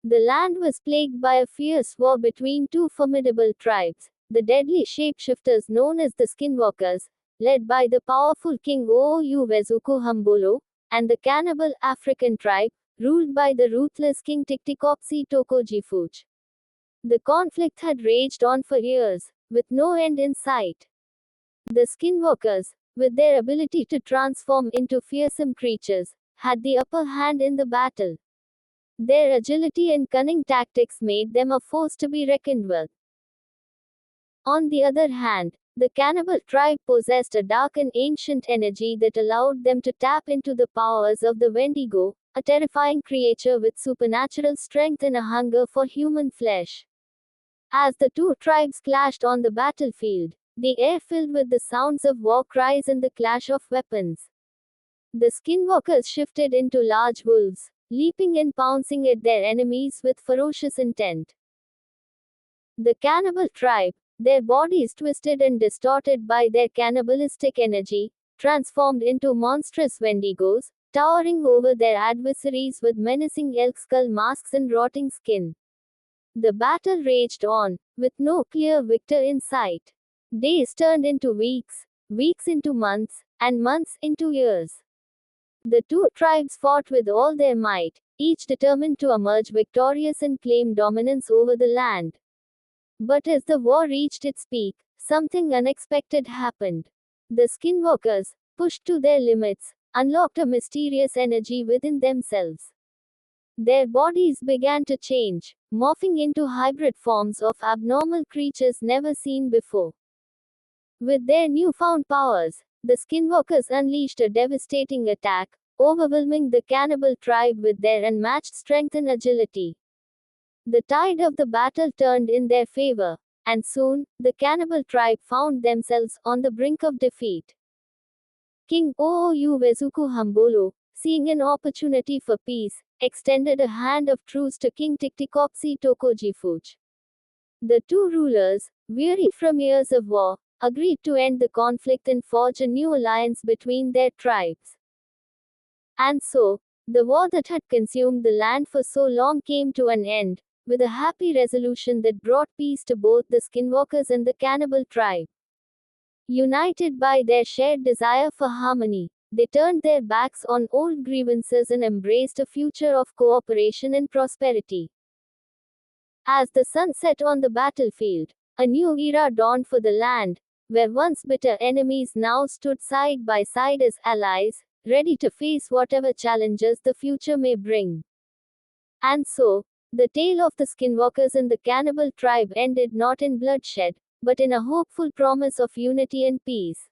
The land was plagued by a fierce war between two formidable tribes, the deadly shapeshifters known as the Skinwalkers, led by the powerful king Oouvezuku Hambolo, and the cannibal African tribe, ruled by the ruthless king Tiktikopsi Tokojifuch. The conflict had raged on for years, with no end in sight. The Skinwalkers, with their ability to transform into fearsome creatures, had the upper hand in the battle. Their agility and cunning tactics made them a force to be reckoned with. On the other hand, the cannibal tribe possessed a dark and ancient energy that allowed them to tap into the powers of the Wendigo, a terrifying creature with supernatural strength and a hunger for human flesh. As the two tribes clashed on the battlefield, the air filled with the sounds of war cries and the clash of weapons. The skinwalkers shifted into large wolves, leaping and pouncing at their enemies with ferocious intent. The cannibal tribe, their bodies twisted and distorted by their cannibalistic energy, transformed into monstrous wendigos, towering over their adversaries with menacing elk skull masks and rotting skin. The battle raged on, with no clear victor in sight. Days turned into weeks, weeks into months, and months into years. The two tribes fought with all their might, each determined to emerge victorious and claim dominance over the land. But as the war reached its peak, something unexpected happened. The skinwalkers, pushed to their limits, unlocked a mysterious energy within themselves. Their bodies began to change, morphing into hybrid forms of abnormal creatures never seen before. With their newfound powers, the skinwalkers unleashed a devastating attack, overwhelming the cannibal tribe with their unmatched strength and agility. The tide of the battle turned in their favor, and soon, the cannibal tribe found themselves on the brink of defeat. King Oouvezuku Hambolo, seeing an opportunity for peace, extended a hand of truce to King Tiktikopsi Tokojifuch. The two rulers, weary from years of war, agreed to end the conflict and forge a new alliance between their tribes. And so, the war that had consumed the land for so long came to an end, with a happy resolution that brought peace to both the skinwalkers and the cannibal tribe. United by their shared desire for harmony, they turned their backs on old grievances and embraced a future of cooperation and prosperity. As the sun set on the battlefield, a new era dawned for the land, where once bitter enemies now stood side by side as allies, ready to face whatever challenges the future may bring. And so, the tale of the skinwalkers and the cannibal tribe ended not in bloodshed, but in a hopeful promise of unity and peace.